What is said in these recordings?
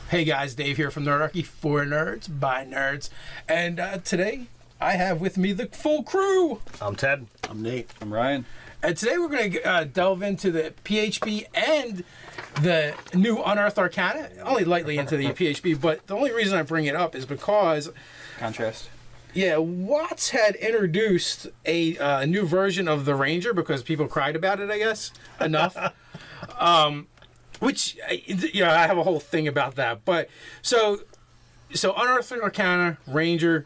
Hey guys, Dave here from Nerdarchy, for nerds, by nerds. And today, I have with me the full crew. I'm Ted. I'm Nate. I'm Ryan. And today we're going to delve into the PHB and the new Unearthed Arcana. Only lightly into the PHB, but the only reason I bring it up is because... Contrast. Yeah, Watts had introduced a new version of the Ranger because people cried about it, I guess, enough. Which, you know, I have a whole thing about that. But, so Unearthed Arcana, Ranger,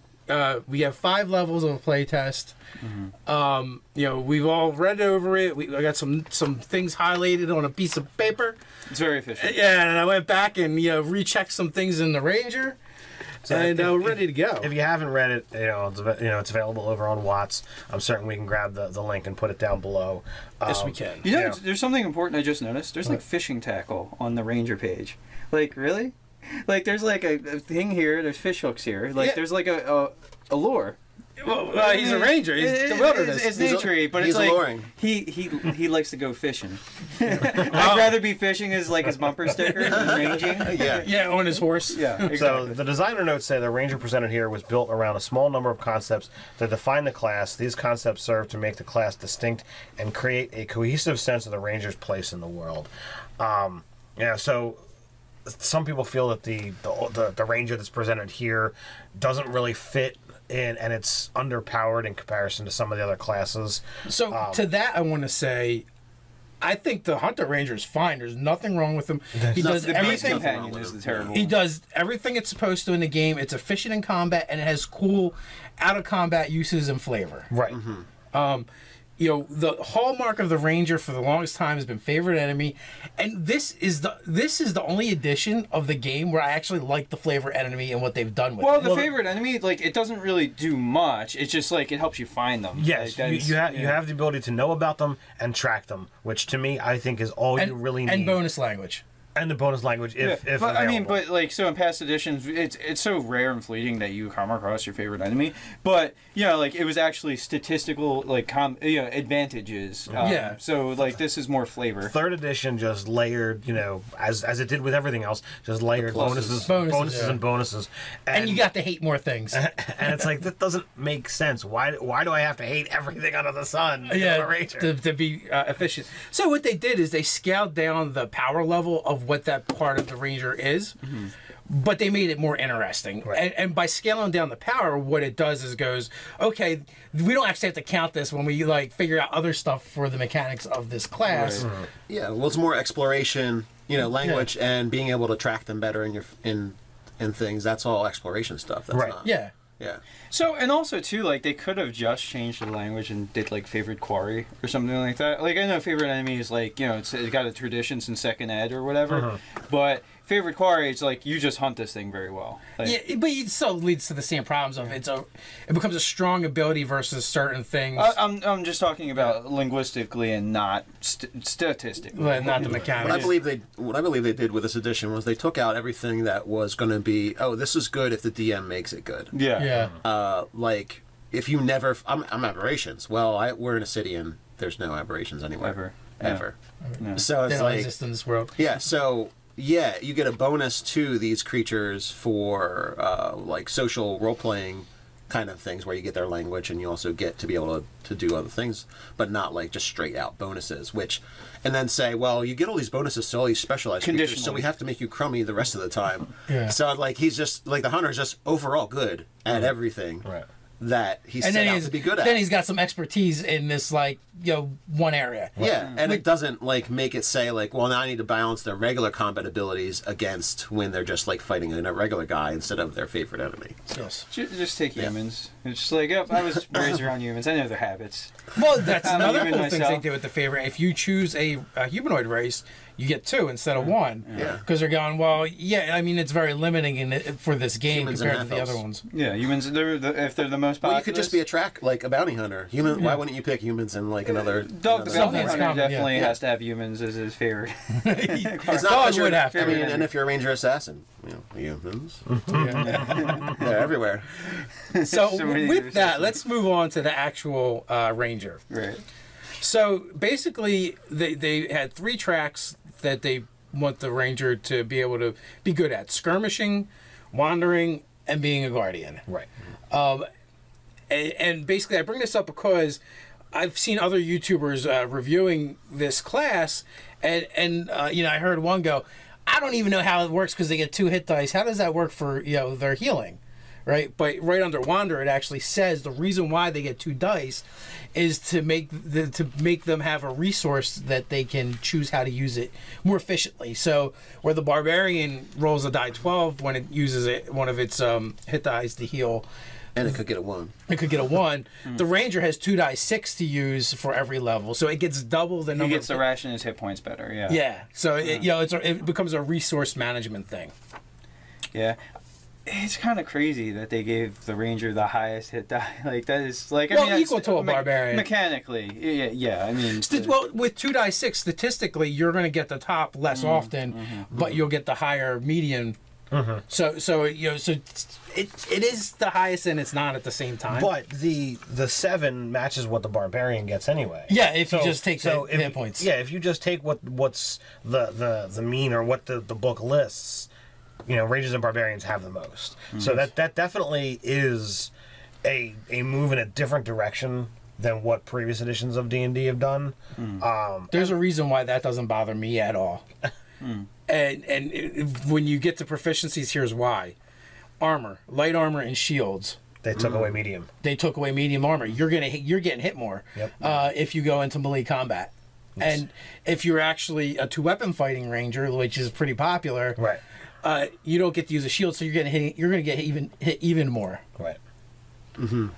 we have 5 levels of a playtest. Mm-hmm. You know, we've all read over it. I got some things highlighted on a piece of paper. It's very efficient. Yeah, and I went back and, you know, rechecked some things in the Ranger. So and we're ready to go. If you haven't read it, it's available over on Watts. I'm certain we can grab the link and put it down below. Yes, we can. You know, there's something important I just noticed. There's like fishing tackle on the Ranger page. Like, really? Like, there's like a thing here. There's fish hooks here. Like, there's like a lure. Well, he's a ranger. He's the wilderness. It's nature-y, but it's like alluring. He likes to go fishing. I'd rather be fishing as like his bumper sticker than ranging. Yeah, on his horse. Yeah, exactly. So the designer notes say the Ranger presented here was built around a small number of concepts that define the class. These concepts serve to make the class distinct and create a cohesive sense of the Ranger's place in the world. So some people feel that the Ranger that's presented here doesn't really fit in, and it's underpowered in comparison to some of the other classes. So to that, I want to say, I think the Hunter Ranger is fine. There's nothing wrong with him. He does everything. Companion is the terrible. He does everything it's supposed to in the game. It's efficient in combat, and it has cool out of combat uses and flavor. Right. Mm-hmm. You know, the hallmark of the Ranger for the longest time has been favorite enemy, and this is the only edition of the game where I actually like the favorite enemy and what they've done with it. Well, the favorite enemy, like, it doesn't really do much. It's just like it helps you find them. Yes, like, you have the ability to know about them and track them, which to me I think is all you really need. And bonus language. And the bonus language, if but available. I mean, but like, so in past editions, it's so rare and fleeting that you come across your favorite enemy. But you know, like, it was actually statistical, like, advantages. Yeah. So like, this is more flavor. Third edition just layered, you know, as it did with everything else, just layered bonuses, and bonuses. And you got to hate more things. And it's like, that doesn't make sense. Why do I have to hate everything under the sun? Yeah, to be efficient. So what they did is they scaled down the power level of what that part of the Ranger is, but they made it more interesting. Right. And by scaling down the power, what it does is goes, okay, we don't actually have to count this when we like figure out other stuff for the mechanics of this class. Right. Yeah, well, it's more exploration, you know, language, and being able to track them better in things. That's all exploration stuff. That's not, Yeah. Yeah. So, and also too, like, they could have just changed the language and did like favorite quarry or something like that. Like, I know favorite enemy is like, you know, it's got a tradition in second ed or whatever, but favorite quarry, it's like you just hunt this thing very well. Like, yeah, but it still leads to the same problems of it becomes a strong ability versus certain things. I'm just talking about linguistically and not statistically. Not the mechanics. What I believe they did with this edition was they took out everything that was going to be, oh, this is good if the DM makes it good. Yeah. Like, if you never, I'm aberrations. Well, we're in a city and there's no aberrations anywhere. Ever. Yeah. So it's they don't like, exist in this world. Yeah, so yeah, you get a bonus to these creatures for like social role-playing kind of things where you get their language and you also get to be able to do other things, but not like just straight out bonuses, and then say, well, you get all these bonuses to all these specialized creatures, so we have to make you crummy the rest of the time. So like, he's just like, the hunter's just overall good at everything. Right. That he's set out to be good at. Then he's got some expertise in this, like, you know, one area. Right. Yeah, and it doesn't, like, make it say, like, well, now I need to balance their regular combat abilities against when they're just, like, fighting a regular guy instead of their favorite enemy. Yes. Just take humans. It's just like, yep, I was raised around humans. I know their habits. Well, that's another cool thing they do with the favorite. If you choose a humanoid race, you get 2 instead of 1. Yeah. Because they're going, well, yeah, I mean, it's very limiting for this game Humans compared to the other ones. Yeah, humans, if they're the most popular. Well, you could just be a bounty hunter. Why wouldn't you pick humans and, like, another... Dog the bounty hunter definitely has to have humans as his favorite. It's not Dog would have to. I mean, and if you're a ranger assassin, you know, humans. They're everywhere. So with that, let's move on to the actual Ranger. Right. So basically, they had 3 tracks that they want the ranger to be able to be good at skirmishing, wandering, and being a guardian. Right. And basically, I bring this up because I've seen other YouTubers reviewing this class, and you know, I heard one go, I don't even know how it works because they get 2 hit dice. How does that work for, you know, their healing? Right? But right under Wander, it actually says the reason why they get 2 dice is to make them have a resource that they can choose how to use it more efficiently. So where the Barbarian rolls a die 12 when it uses one of its hit dice to heal, And it could get a 1. it could get a 1. The Ranger has 2 die 6 to use for every level, so it gets double the number. He gets to ration his hit points better. Yeah. Yeah, so it, you know, it becomes a resource management thing. Yeah. It's kind of crazy that they gave the Ranger the highest hit die. Like, that is, like, Well, I mean, equal to a Barbarian. Mechanically. Yeah, I mean. Well, with 2 die 6, statistically, you're going to get the top less often, but you'll get the higher median. So you know, so it is the highest and it's not at the same time. But the 7 matches what the Barbarian gets anyway. Yeah, if you just take the if, hit points. Yeah, if you just take what's the mean or what the book lists, you know, Rangers and Barbarians have the most. So that definitely is a move in a different direction than what previous editions of D&D have done. There's a reason why that doesn't bother me at all. When you get to proficiencies, here's why: armor, light armor, and shields. They took away medium. They took away medium armor. You're getting hit more if you go into melee combat. Yes. And if you're actually a 2-weapon fighting ranger, which is pretty popular, Right. You don't get to use a shield, so you're going to get hit even more. Right.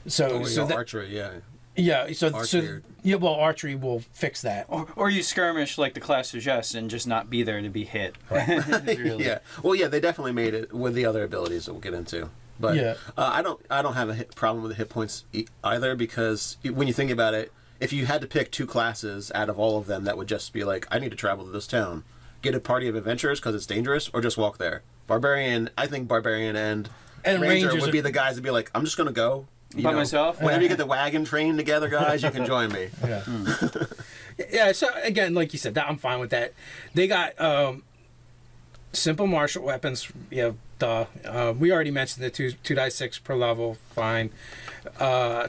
So that, archery, yeah. yeah, so Archery. yeah, well, archery will fix that. Or you skirmish like the class suggests and just not be there to be hit. Really. Yeah. Well, yeah, they definitely made it with the other abilities that we'll get into. But Yeah. I don't have a problem with the hit points either, because when you think about it, if you had to pick 2 classes out of all of them, that would just be like, I need to travel to this town, get a party of adventurers because it's dangerous, or just walk there. Barbarian, I think Barbarian and Ranger Rangers would be the guys to be like, I'm just going to go. By myself? Whenever you get the wagon train together, guys, you can join me. Yeah. Yeah, so again, like you said, I'm fine with that. They got simple martial weapons. Yeah, we already mentioned the 2 die 6 per level. Fine.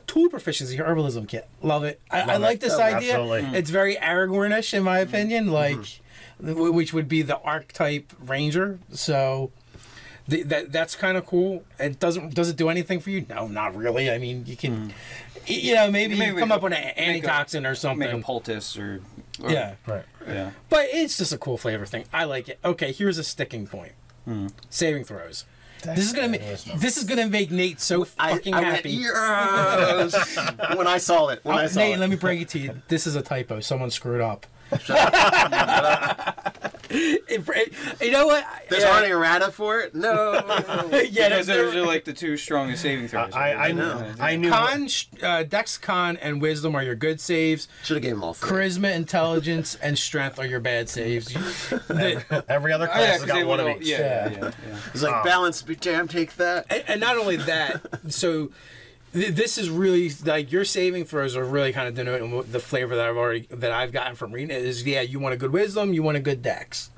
Tool proficiency, herbalism kit. Love it. I like this idea. Absolutely. It's very Aragornish in my opinion, like which would be the archetype ranger. So that's kind of cool. It does it do anything for you? No, not really. I mean, you can, you know, maybe come up with an antitoxin or something. Make a poultice or yeah. Right. Yeah. But it's just a cool flavor thing. I like it. Okay, here's a sticking point. Saving throws. This is gonna make Nate so fucking happy. Yes! When I saw it. Nate, let me break it to you. This is a typo. Someone screwed up. You know what? There's already a errata for it? No. Yeah, Because those are like the 2 strongest saving throws. I knew. Con, Dex, Con, and Wisdom are your good saves. Should have gave them all 3. Charisma, Intelligence, and Strength are your bad saves. Every other class has got one of each. Yeah. It's like, balance, jam, take that. And not only that, so this is really like your saving throws are really kind of denoting the flavor that I've gotten from reading it is, yeah, you want a good wisdom, you want a good dex,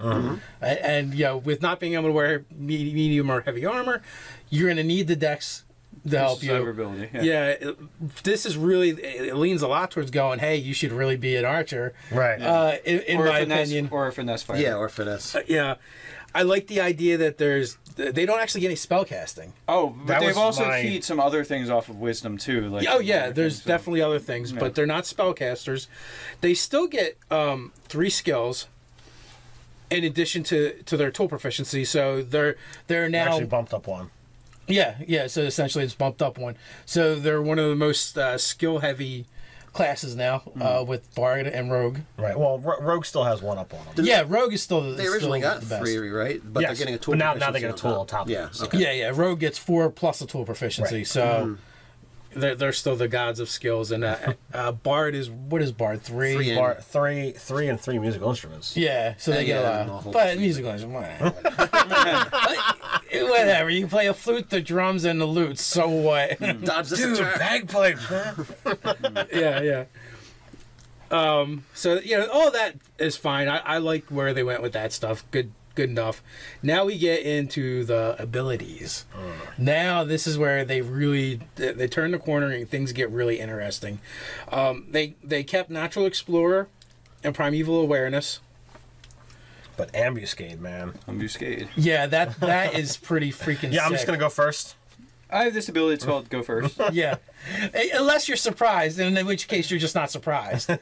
and you know, with not being able to wear medium or heavy armor, you're going to need the dex to help you. Survivability, this is really, it leans a lot towards going, hey, you should really be an archer, Right. in my opinion, or a finesse fighter. Yeah, or finesse. yeah. I like the idea that they don't actually get any spell casting. Oh, but That they've was also my- keyed some other things off of wisdom too. Like Oh yeah, there's definitely other things, but they're not spellcasters. They still get 3 skills in addition to their tool proficiency. So they're now Actually bumped up one. yeah. So essentially, it's bumped up one. So they're one of the most skill heavy classes now with Bard and Rogue. Right. Well, Rogue still has one up on them. Yeah, Rogue is still They originally still got the best. 3, right? But Yes, they're getting a tool but now proficiency they get a tool on top of Yeah, it. okay. Yeah. Rogue gets 4 plus a tool proficiency. Right. So. They're still the gods of skills, and Bard is what is Bard 3? 3 and- Bar, three and 3 musical instruments. Yeah, so they get yeah, a and a lot. whole But thing. musical instruments, whatever. You play a flute, the drums, and the lute. So what? Dodge this attack. bagpipes, man. Yeah. So all that is fine. I like where they went with that stuff. Good enough. Now we get into the abilities. Now this is where they turn the corner and things get really interesting. They kept Natural Explorer and Primeval Awareness. But Ambuscade, man. Ambuscade. Yeah, that is pretty freaking Yeah, I'm sick. just going to go first. I have this ability. It's called Go First. Yeah, unless you're surprised, and in which case you're just not surprised. And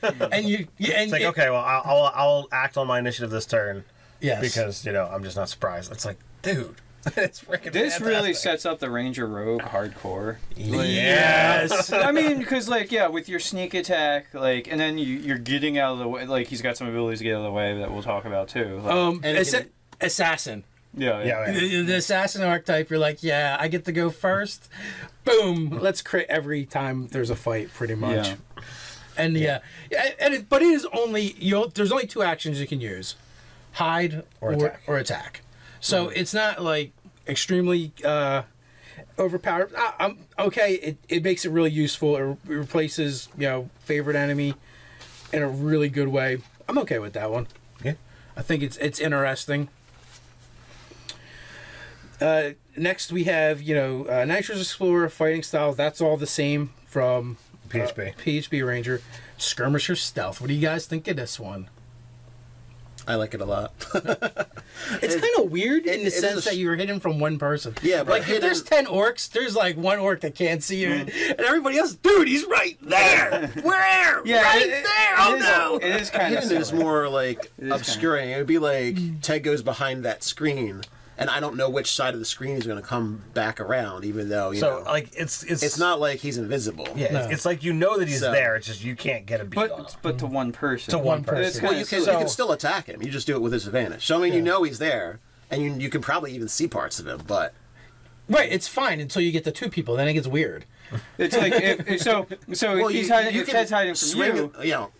It's like, okay, well, I'll act on my initiative this turn. Yes. Because, I'm just not surprised. It's like, dude, it's freaking This really fantastic. sets up the Ranger Rogue hardcore. Yes. I mean, because with your sneak attack, and then you're getting out of the way. He's got some abilities to get out of the way that we'll talk about too. Assassin. Yeah. The assassin archetype, you're like, yeah, I get to go first. Boom. Let's crit every time there's a fight, pretty much. Yeah. And but it is only there's only 2 actions you can use: hide or attack. So it's not extremely overpowered. I'm okay. It makes it really useful. It replaces favorite enemy in a really good way. I'm okay with that one. Yeah, I think it's interesting. Next we have Natural Explorer fighting styles. That's all the same from PHB Ranger. Skirmisher Stealth. What do you guys think of this one? I like it a lot. It's kind of weird in the sense that you're hidden from one person. Yeah, but if there's 10 orcs, there's one orc that can't see you, and everybody else, dude, he's right there. Where? Yeah, right there. Oh no! It is kind of. Hidden is more obscuring. It would be like Ted goes behind that screen, and I don't know which side of the screen he's going to come back around, even though it's not like he's invisible. Yeah, No. it's like that he's there. It's just you can't get a beat on him. But to one person. To one person. Well, you can still attack him. You just do it with disadvantage. So you know he's there, and you can probably even see parts of him. But Right, it's fine until you get to 2 people. Then it gets weird. It's like if Ted's hiding from swing, you.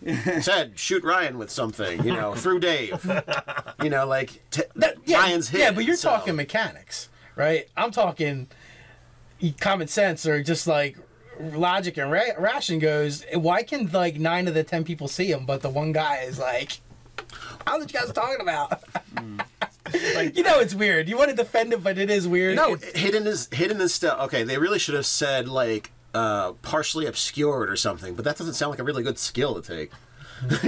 Ted, shoot Ryan with something, through Dave. Yeah, Ryan's hit. Yeah, but you're talking mechanics, right? I'm talking common sense or just logic and ration goes. Why can 9 of the 10 people see him, but the one guy is like, "I don't know what you guys are talking about." It's weird. You want to defend it, but it is weird. No, hidden is still okay. They really should have said partially obscured or something, but that doesn't sound like a really good skill to take. But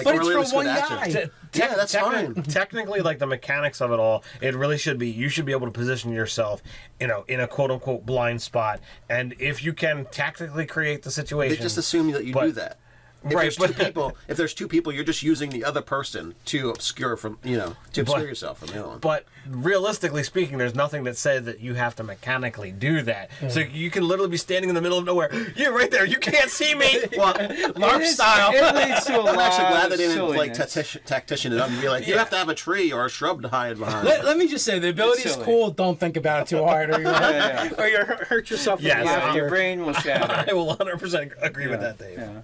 really it's from one guy. Yeah, that's fine. Technically, the mechanics of it all, it really should be. You should be able to position yourself, in a quote unquote blind spot, and if you can tactically create the situation, They just assume that you do that. If there's 2 people, you're just using the other person to obscure yourself from the other one. But realistically speaking, there's nothing that says that you have to mechanically do that. So you can literally be standing in the middle of nowhere. You're right there. You can't see me. Well, LARP style. It leads to a I'm actually lot glad of they didn't silliness. tactician it up and be like, you have to have a tree or a shrub to hide behind. Let me just say, the ability is silly. cool. Don't think about it too hard, or you'll hurt yourself. Yes, with laughter. Your brain will shatter. I will 100% agree with that, Dave. Yeah.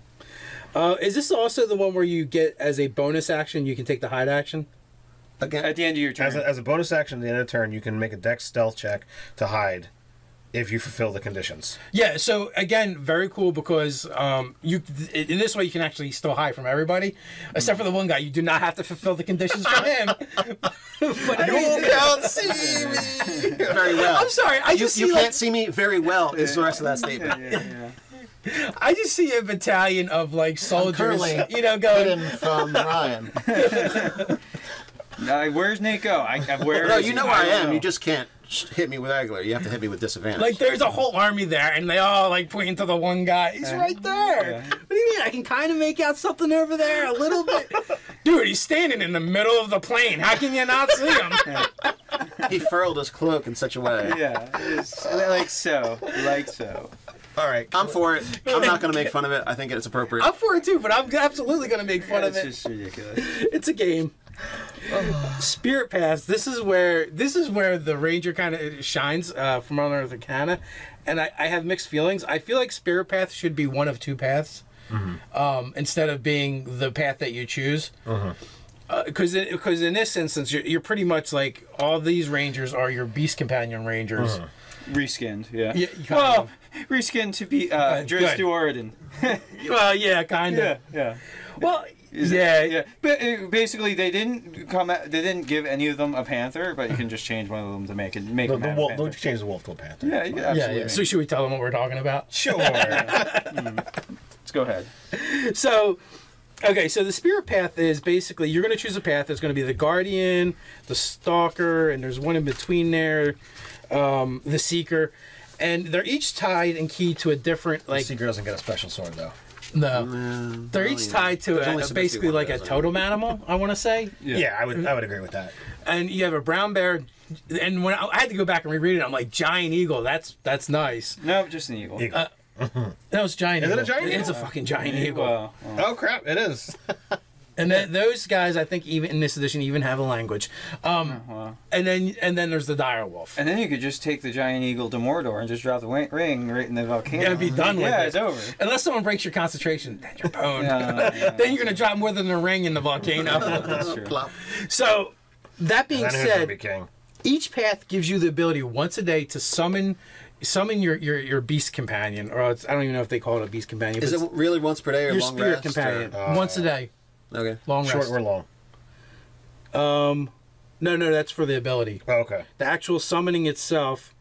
Is this also the one where you get, as a bonus action, you can take the hide action? Again, At the end of your turn. As a bonus action at the end of the turn, you can make a dex stealth check to hide if you fulfill the conditions. Yeah, so again, very cool because in this way you can actually still hide from everybody, except for the one guy. You do not have to fulfill the conditions for him. But you can't see me very well. I'm sorry, You can't see me very well is the rest of that statement. Yeah. I just see a battalion of soldiers, going. Hidden from Ryan. Where's Nate go? Where No, is you he? know where I am. know. You just can't hit me with regular. You have to hit me with disadvantage. There's a whole army there, and they all pointing to the one guy. He's right there. Yeah. What do you mean? I can kind of make out something over there a little bit. Dude, he's standing in the middle of the plane. How can you not see him? He furled his cloak in such a way. Yeah, it's like so. All right. I'm for it. I'm not going to make fun of it. I think it's appropriate. I'm for it too, but I'm absolutely going to make fun of it. It's just ridiculous. It's a game. Spirit Paths. This is where the Ranger kind of shines from Unearthed Arcana, and I have mixed feelings. I feel like Spirit Path should be one of 2 paths, instead of being the path that you choose. Because in this instance, you're pretty much all these Rangers are your Beast Companion Rangers. Reskinned, yeah. Well, reskinned to be Dres good. Duardin. Well, yeah, kind of. Yeah. Well, yeah. But basically, they didn't come. They didn't give any of them a panther, but you can just change one of them to make them a panther. Don't change the wolf to a panther. Yeah, you can absolutely. yeah. So should we tell them what we're talking about? Sure. Let's go ahead. So, okay, so the spirit path is basically you're going to choose a path that's going to be the guardian, the stalker, and there's one in between there, the seeker, and they're each tied and keyed to a different The seeker doesn't get a special sword though. No, they're each tied to basically like a totem animal. I want to say. Yeah, I would agree with that. And you have a brown bear, and when I had to go back and reread it, I'm like giant eagle. That's nice. No, just an eagle. That was giant. Is eagle. it a giant eagle? It's a fucking giant eagle. Well, Oh crap! It is. And then those guys, I think, even in this edition, even have a language. And then there's the dire wolf. and then you could just take the giant eagle to Mordor and just drop the ring right in the volcano. Yeah, be done with it. Yeah, it's over. Unless someone breaks your concentration, then you're pwned. Yeah. Then you're gonna drop more than a ring in the volcano. That's true. Plop. So, that being Then who's gonna said, be king? each path gives you the ability once a day to summon your beast companion, or I don't even know if they call it a beast companion. Is but it really once per day or your long spirit rest, companion or- once a day, Okay. long Short rest. or long? No, that's for the ability. Oh, okay. The actual summoning itself.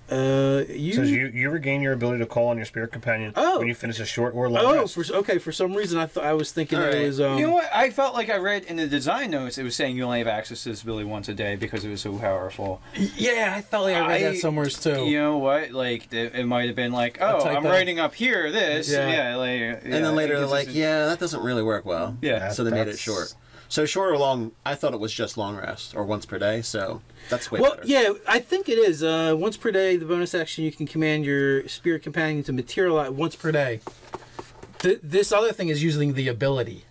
It says you regain your ability to call on your spirit companion when you finish a short or long rest. For some reason I was thinking All it right. was. You know what? I felt like I read in the design notes it was saying you only have access to this ability once a day because it was so powerful. Yeah, I felt like I read that somewhere too. You know what? Like it might have been like, oh, typo. I'm writing up here this. Yeah. And then later they're like, yeah, that doesn't really work well. Yeah. So they made it That's- short. So short or long, I thought it was just long rest or once per day. So that's way Well, better. yeah, I think it is. Once per day, the bonus action, you can command your spirit companion to materialize once per day. This other thing is using the ability.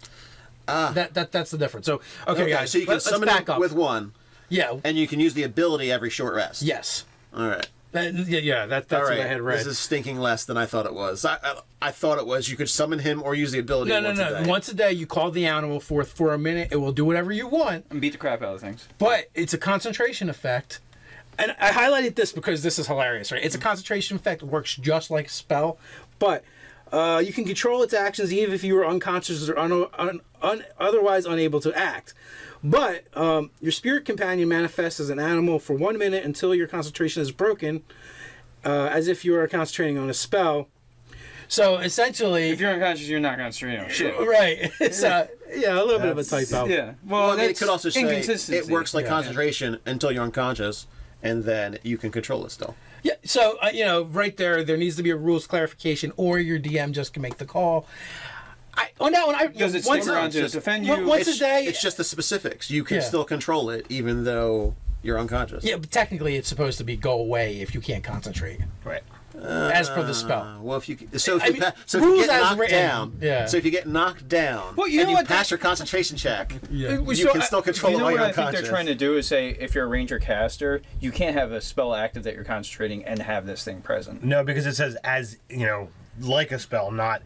That's the difference. So, okay, guys, so you can let's summon back it up. with one, Yeah. and you can use the ability every short rest. Yes. All right. That's All what right. I had read. This is stinking less than I thought it was. I thought it was you could summon him or use the ability No. once a day. Once a day, you call the animal forth for a minute. It will do whatever you want, and beat the crap out of things. but it's a concentration effect. And I highlighted this because this is hilarious, right? It's a concentration effect. It works just like a spell, but you can control its actions even if you were unconscious or otherwise unable to act. But your spirit companion manifests as an animal for 1 minute until your concentration is broken, as if you are concentrating on a spell. So essentially, If you're unconscious, you're not concentrating on shit. right? It's a little bit of a typo. Yeah. Well, I mean, it that's could also say inconsistency. it works like Yeah. concentration until you're unconscious, and then you can control it still. Yeah. So right there needs to be a rules clarification, or your DM just can make the call. On that one, Does it once stick around to just- defend Well, you? once a day. It's just the specifics. You can Yeah. still control it even though you're unconscious. Yeah, but technically it's supposed to be go away if you can't concentrate, Right. as per the spell. Well, if you I if mean, you get rules as knocked written. down, Yeah. So if you get knocked down, Well, you and know you what, pass your concentration check, Yeah. you can still control you it know while what you're I think unconscious. they're trying to do is say if you're a ranger caster, you can't have a spell active that you're concentrating and have this thing present. No, because it says like a spell, not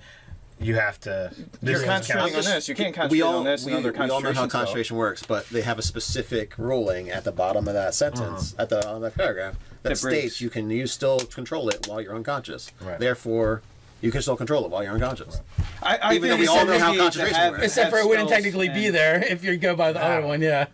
you have to. You're is concentrating on counts. this. You can't concentrate on this and other we all know concentration how spell. concentration works, but they have a specific ruling at the bottom of that sentence, on the paragraph, that That breaks. states you can still control it while you're unconscious. Right. Therefore, you can still control it while you're unconscious. I Even think though we it's all know a how need to concentration have- works. Except for it wouldn't spells technically be and- there if you go by the other one. Yeah.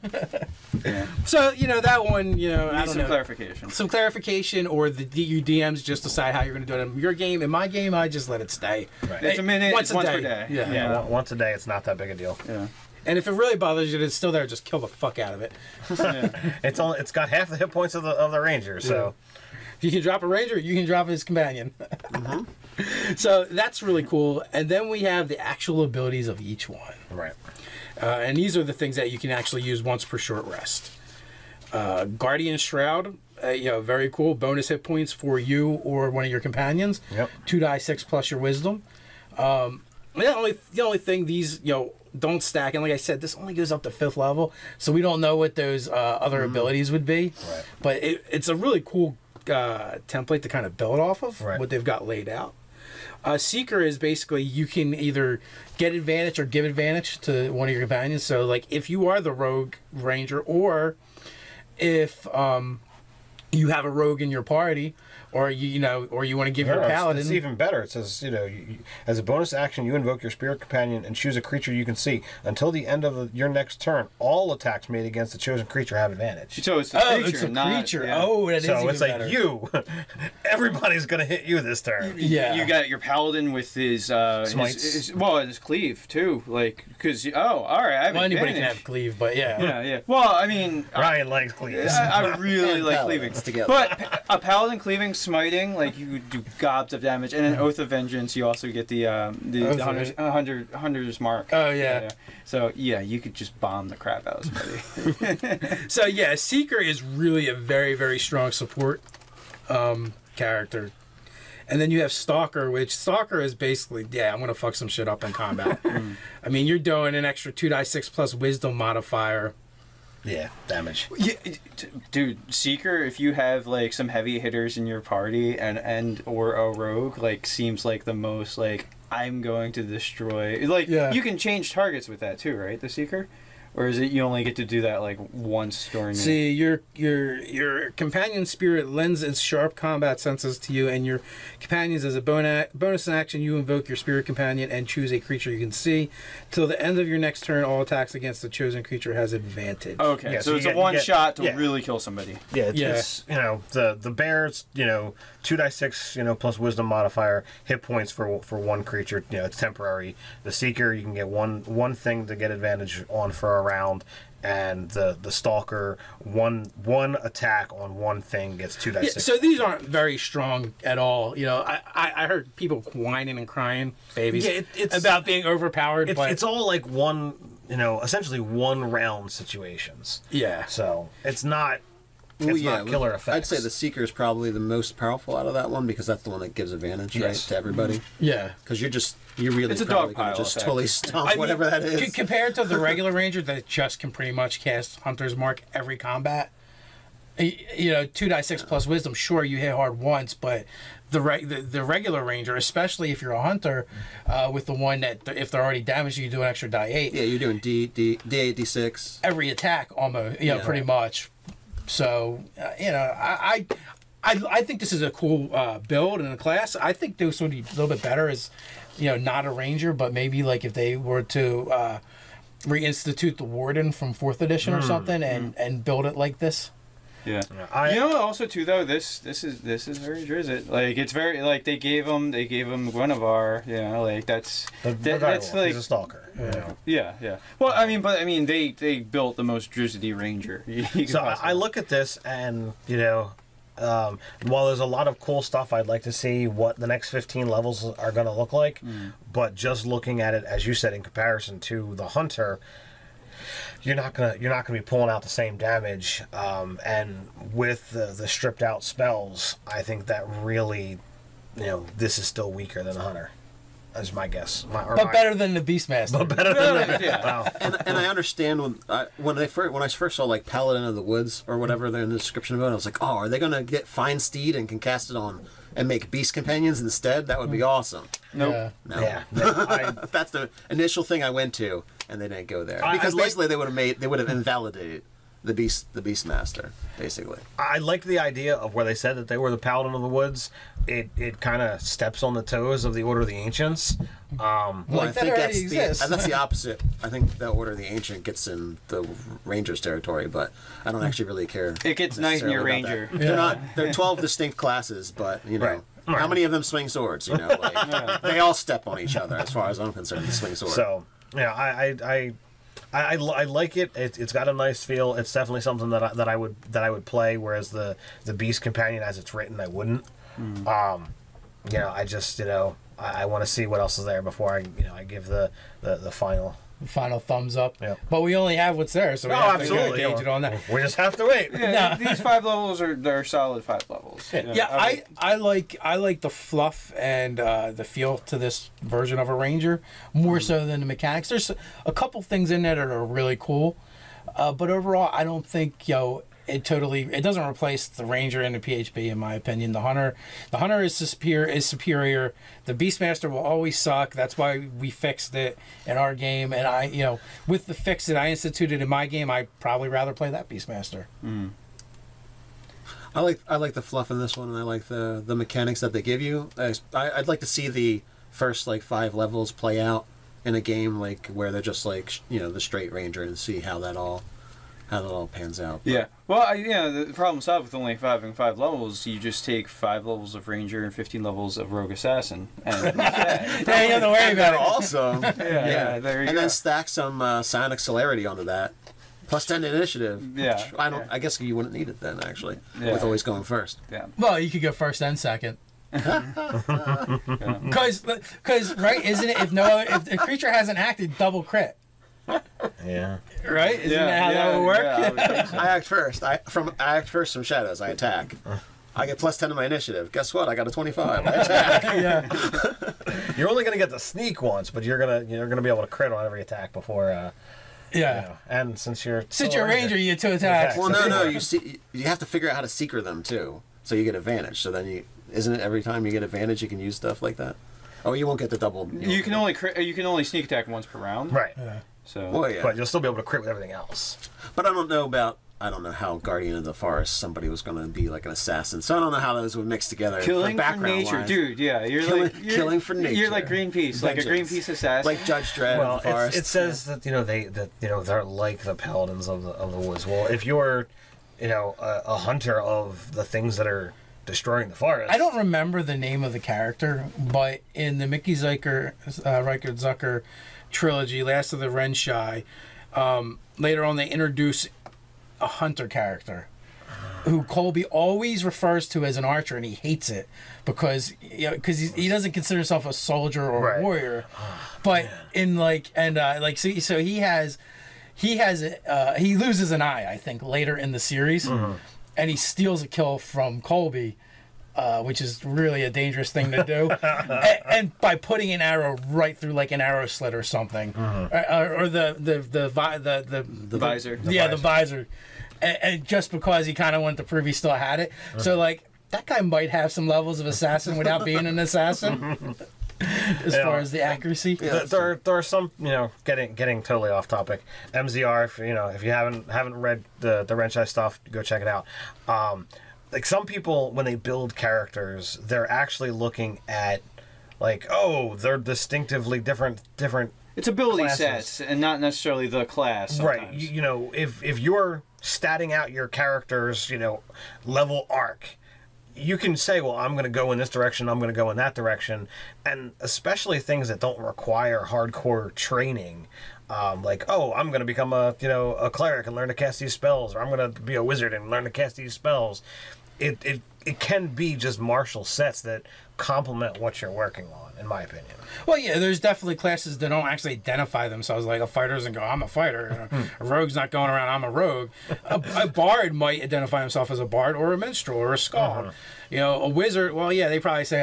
Yeah. So that one, I Need don't some know. clarification. Some clarification, or the DMs just decide how you're going to do it. In your game, in my game, I just let it stay. Right. It's a minute, once once a per day. day. Yeah. Yeah. Once a day, it's not that big a deal. Yeah. And if it really bothers you, it's still there. Just kill the fuck out of it. It's got half the hit points of the ranger. So If you can drop a ranger, you can drop his companion. So that's really cool. And then we have the actual abilities of each one. right. And these are the things that you can actually use once per short rest. Guardian Shroud, very cool. Bonus hit points for you or one of your companions. Yep. 2d6 plus your wisdom. The only thing, these don't stack, and like I said, this only goes up to 5th level, so we don't know what those other abilities would be. Right. But it's a really cool template to kind of build off of, Right. what they've got laid out. Seeker is basically you can either get advantage or give advantage to one of your companions. So, like, if you are the rogue ranger, or if you have a rogue in your party, or you know, or you want to give No, your paladin. It's even better. It says, you know, as a bonus action, you invoke your spirit companion and choose a creature you can see. Until the end of your next turn, all attacks made against the chosen creature have advantage. So it's the creature, it's a not, creature. yeah. Oh, that is So even it's like better. you. Everybody's gonna hit you this turn. Yeah. You got your paladin with his Smites. his cleave too, like because all right, I have Well, anybody can advantage. have cleave, but yeah. Yeah. Well, I mean, Ryan likes cleaves. I really And like paladins cleaving, together. but a paladin cleaving, smiting, like you would do gobs of damage, and an oath of vengeance. You also get the hunter's mark. Oh, yeah. So yeah, you could just bomb the crap out of somebody. So yeah, Seeker is really a very, very strong support character. And then you have Stalker, which Stalker is basically, I'm going to fuck some shit up in combat. I mean, you're doing an extra 2d6 plus wisdom modifier. Yeah, damage. Yeah, dude, Seeker, if you have like some heavy hitters in your party and or a rogue, like seems like the most like I'm going to destroy. Like you can change targets with that too, right? The Seeker, or is it you only get to do that like once during? See, your companion spirit lends its sharp combat senses to you, and your companions as a bonus action, you invoke your spirit companion and choose a creature you can see. Till the end of your next turn, all attacks against the chosen creature has advantage. Okay, Yeah, so so it's you a get- one shot to yeah. really kill somebody. Yeah, Yeah. it's you know the bears, you know, 2d6, plus wisdom modifier, hit points for one creature, it's temporary. The Seeker, you can get one thing to get advantage on for a round, and the Stalker, one attack on one thing gets 2d6. Yeah, so these aren't very strong at all. You know, I heard people whining and crying, babies, Yeah, it's about being overpowered. But it's all like one, essentially one round situations. yeah, So it's not not killer effects. I'd say the Seeker is probably the most powerful out of that one because that's the one that gives advantage, right, Yes. to everybody. yeah. Because you're really It's a probably dog gonna pile just effect. totally stomp I mean, whatever that is. Compared to the regular ranger that just can pretty much cast Hunter's Mark every combat, 2d6 plus wisdom, sure, you hit hard once, but the regular ranger, especially if you're a hunter, with the one that if they're already damaged, you do an extra die 8. Yeah, you're doing D8, D6. Every attack almost, pretty much. So, I think this is a cool build in a class. I think this would be a little bit better as, not a ranger, but maybe like if they were to reinstitute the warden from 4th edition or something and build it like this. Yeah. I- Also too though, this is very Drizzt. Like it's very like they gave him Guinevere. Like that's that's like he's a Stalker. yeah. Well, I mean they built the most Drizzt ranger. you could So possibly- I look at this and, while there's a lot of cool stuff, I'd like to see what the next 15 levels are going to look like. But just looking at it, as you said, in comparison to the Hunter, you're not gonna be pulling out the same damage. And with the stripped out spells, I think that really, this is still weaker than the Hunter. That's my guess. But better than the Beastmaster. But better than that. Yeah. Wow. And I understand when I first saw like Paladin of the Woods or whatever they're in the description of it, I was like, oh, are they gonna get Fine Steed and can cast it on and make Beast Companions instead? That would be awesome. Nope. Yeah. No. Yeah. That's the initial thing I went to, and they didn't go there I because like- basically they would have invalidated the Beastmaster, basically. I liked the idea of where they said that they were the Paladin of the Woods. It kind of steps on the toes of the Order of the Ancients. Well, Like I that think already that's exists. that's the opposite. I think the Order of the Ancient gets in the Rangers territory, but I don't actually really care. It gets nice in your necessarily about ranger. that. They're 12 distinct classes, but Right. how many of them swing swords? Like they all step on each other, as far as I'm concerned. The swing sword. So I like it. It's got a nice feel. It's definitely something that I would play. Whereas the Beast Companion, as it's written, I wouldn't. I just I want to see what else is there before I give the final thumbs up. Yeah. But we only have what's there, so we Oh, have absolutely. to gauge it on that. We just have to wait. Yeah, these 5 levels they're solid 5 levels. Yeah, I like the fluff and the feel to this version of a ranger more so than the mechanics. There's a couple things in there that are really cool, but overall, I don't think it doesn't replace the ranger and the PHP in my opinion. The hunter is superior. The Beastmaster will always suck. That's why we fixed it in our game, and with the fix that I instituted in my game, I'd probably rather play that Beastmaster. I like the fluff in this one, and I like the mechanics that they give you. I'd like to see the first like 5 levels play out in a game like where they're just like the straight ranger and see how that all pans out. But, yeah. Well, the problem solved with only 5 levels. You just take 5 levels of ranger and 15 levels of rogue assassin, and you don't have to worry about it. Awesome. yeah. There you go. And then stack some psionic celerity onto that. Plus 10 initiative. Yeah. I guess you wouldn't need it then, actually, with always going first. Yeah. Well, you could go first and second. Because right, isn't it? If a creature hasn't acted, double crit. Yeah. Right? Isn't that how that would work? Yeah, I would think so. I act first. I act first from shadows. I attack. I get plus 10 to my initiative. Guess what? I got a 25. I attack. Yeah. You're only gonna get the sneak once, but you're gonna be able to crit on every attack before. Yeah. And since you're a ranger, you get 2 attacks. Well, no. You have to figure out how to secret them too, so you get advantage. So then isn't it every time you get advantage you can use stuff like that? Oh, you won't get the double. You can only sneak attack once per round. Right. Yeah. So. Well, yeah. But you'll still be able to crit with everything else. But I don't know how Guardian of the Forest somebody was going to be like an assassin. So I don't know how those would mix together. Killing for nature, wise. dude. Yeah, Killing for nature. You're like Greenpeace, like a Greenpeace assassin. Like Judge Dredd Well, of the Forest. it says that they're like the paladins of the woods. Well, if you're a hunter of the things that are destroying the forest. I don't remember the name of the character, but in the Mickey Reichert Zucker trilogy, Last of the Renshai, later on they introduce a hunter character who Colby always refers to as an archer, and he hates it because he doesn't consider himself a soldier or a warrior. But in so he loses an eye, I think, later in the series, and he steals a kill from Colby. Which is really a dangerous thing to do, and by putting an arrow right through like an arrow slit or something, or the visor. The visor, and just because he kind of wanted to prove he still had it. So like that guy might have some levels of assassin without being an assassin. As far as the accuracy, there are some getting totally off topic. MZR, if you haven't read the Renshai stuff, go check it out. Like some people, when they build characters, they're actually looking at, like, they're distinctively different. It's ability classes. sets and not necessarily the class. Sometimes. Right. If you're statting out your character's, level arc, you can say, well, I'm going to go in this direction, I'm going to go in that direction, and especially things that don't require hardcore training. Like, I'm going to become a cleric and learn to cast these spells, or I'm going to be a wizard and learn to cast these spells. It can be just martial sets that complement what you're working on, in my opinion. Well, yeah, there's definitely classes that don't actually identify themselves. Like a fighter doesn't go, I'm a fighter. A rogue's not going around, I'm a rogue. A bard might identify himself as a bard or a minstrel or a skald. A wizard, well, yeah, they probably say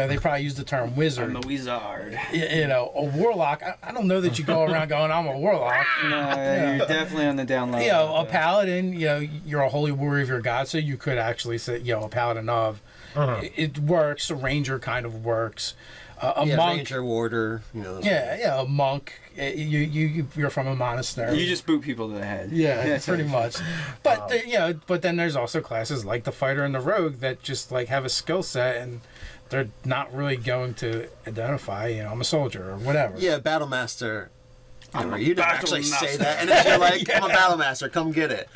they probably use the term wizard. I'm a wizard. A warlock, I don't know that you go around going, I'm a warlock. No, you're definitely on the down low. A paladin, you're a holy warrior of your god, so you could actually say, a paladin of. It works. A ranger kind of works. A monk, ranger, warder. A monk. You're from a monastery. You just boot people to the head. Yeah, pretty much. But but then there's also classes like the fighter and the rogue that just like have a skill set and they're not really going to identify. I'm a soldier or whatever. Yeah, battle master. You didn't actually say that, and if you're like, I'm a battle master, come get it.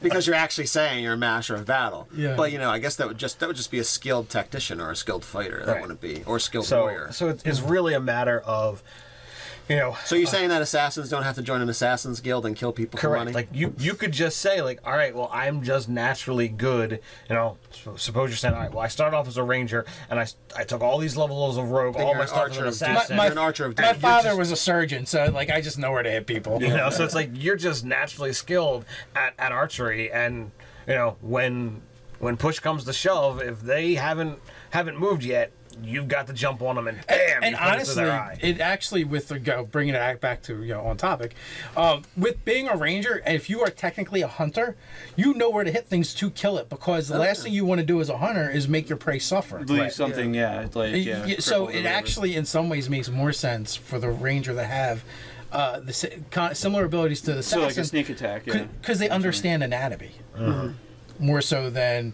Because you're actually saying you're a master of battle. Yeah. But I guess that would just be a skilled tactician or a skilled fighter. That wouldn't be, or a skilled warrior. So it's really a matter of, So you're saying that assassins don't have to join an assassin's guild and kill people for money? Like you could just say, like, all right, well, I'm just naturally good. Suppose you're saying, all right, well, I started off as a ranger and I took all these levels of rogue, all my stuff as an assassin. You're an archer of my father was a surgeon, so like I just know where to hit people. So it's like you're just naturally skilled at archery, and when push comes to shove, if they haven't moved yet, you've got to jump on them and bam! And honestly, it actually bringing it back to on topic, with being a ranger, and if you are technically a hunter, you know where to hit things to kill it, because the last thing you want to do as a hunter is make your prey suffer. Leave something, so it actually, in some ways, makes more sense for the ranger to have similar abilities to the assassin. So like a sneak attack, because they understand anatomy. more so than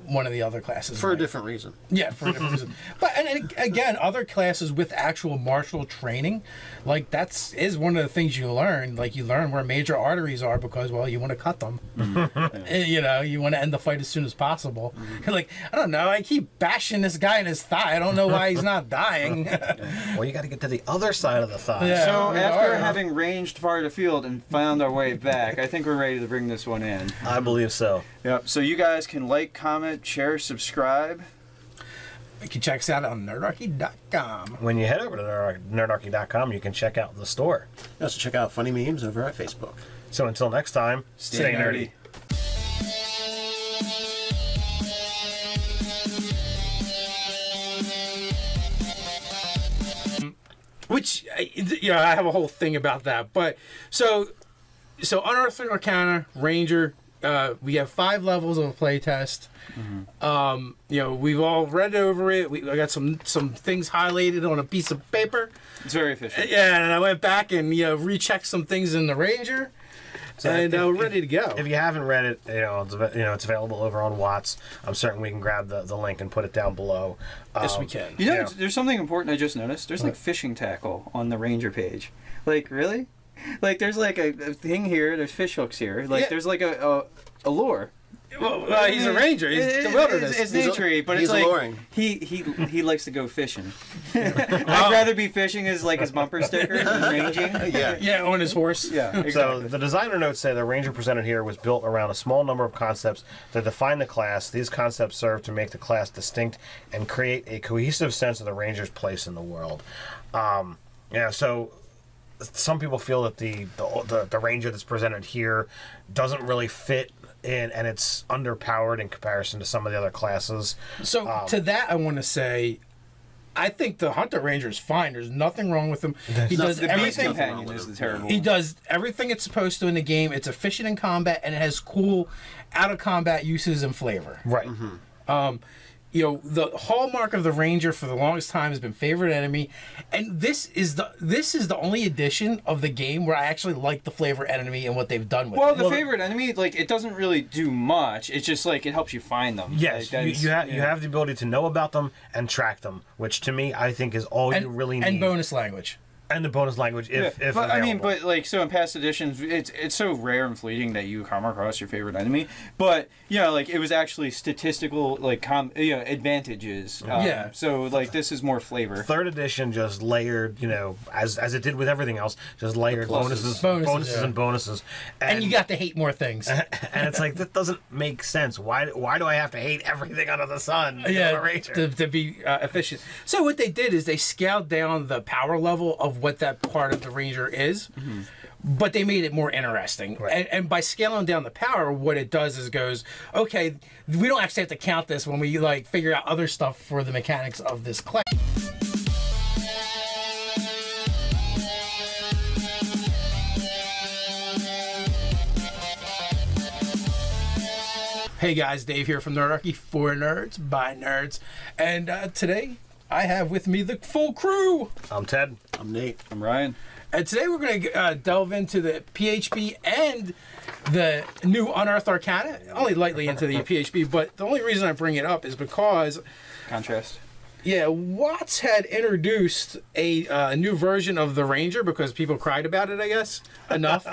one of the other classes. For a different reason. Yeah, for a different reason. But and again, other classes with actual martial training, like is one of the things you learn. Like you learn where major arteries are because you want to cut them. And, you want to end the fight as soon as possible. You're like, I don't know, I keep bashing this guy in his thigh. I don't know why he's not dying. Well, you got to get to the other side of the thigh. Yeah. So after having ranged far afield and found our way back, I think we're ready to bring this one in. I believe so. Yep. So you guys can like, comment, share, subscribe. You can check us out on Nerdarchy.com. When you head over to Nerdarchy.com, you can check out the store. Also check out funny memes over at Facebook. So until next time, stay nerdy. Which, I have a whole thing about that. But so Unearthed Arcana, Ranger, we have 5 levels of a playtest. We've all read over it. I got some things highlighted on a piece of paper. It's very efficient. Yeah, and I went back and rechecked some things in the Ranger. So and we're ready to go. If you haven't read it, it's available over on Watts. I'm certain we can grab the link and put it down below. Yes, we can. There's something important I just noticed. There's like fishing tackle on the Ranger page. Like, really? Like, there's like a thing here. There's fish hooks here. Like, there's like a lure. Well, he's a ranger. He's the wilderness. It's nature, but it's like alluring. He likes to go fishing. I'd rather be fishing as like his bumper sticker than ranging. Yeah, on his horse. Yeah, exactly. So the designer notes say the Ranger presented here was built around a small number of concepts that define the class. These concepts serve to make the class distinct and create a cohesive sense of the Ranger's place in the world. So some people feel that the Ranger that's presented here doesn't really fit in, and it's underpowered in comparison to some of the other classes. So to that, I want to say, I think the Hunter Ranger is fine. There's nothing wrong with him. He does everything. Companion is the terrible. He does everything it's supposed to in the game. It's efficient in combat, and it has cool out of combat uses and flavor. Right. The hallmark of the Ranger for the longest time has been favorite enemy, and this is the only edition of the game where I actually like the flavor enemy and what they've done with it. Well, the favorite enemy, like, it doesn't really do much. It's just like it helps you find them. Yes, like, you have the ability to know about them and track them, which to me I think is all you really need. And bonus language. And the bonus language, if but available. so in past editions, it's so rare and fleeting that you come across your favorite enemy. But like it was actually statistical, like advantages. So like this is more flavor. Third edition just layered, as it did with everything else, just layered bonuses and bonuses. And you got to hate more things. And it's like, that doesn't make sense. Why do I have to hate everything under the sun? To be efficient. So what they did is they scaled down the power level of what that part of the Ranger is, but they made it more interesting. Right. And by scaling down the power, what it does is goes, okay, we don't actually have to count this when we figure out other stuff for the mechanics of this class. Hey guys, Dave here from Nerdarchy, for nerds, by nerds, and today I have with me the full crew. I'm Ted. I'm Nate. I'm Ryan. And today we're going to delve into the PHP and the new Unearthed Arcana. Only lightly into the PHP, but the only reason I bring it up is because... Contrast. Yeah, Watts had introduced a new version of the Ranger because people cried about it, I guess, enough.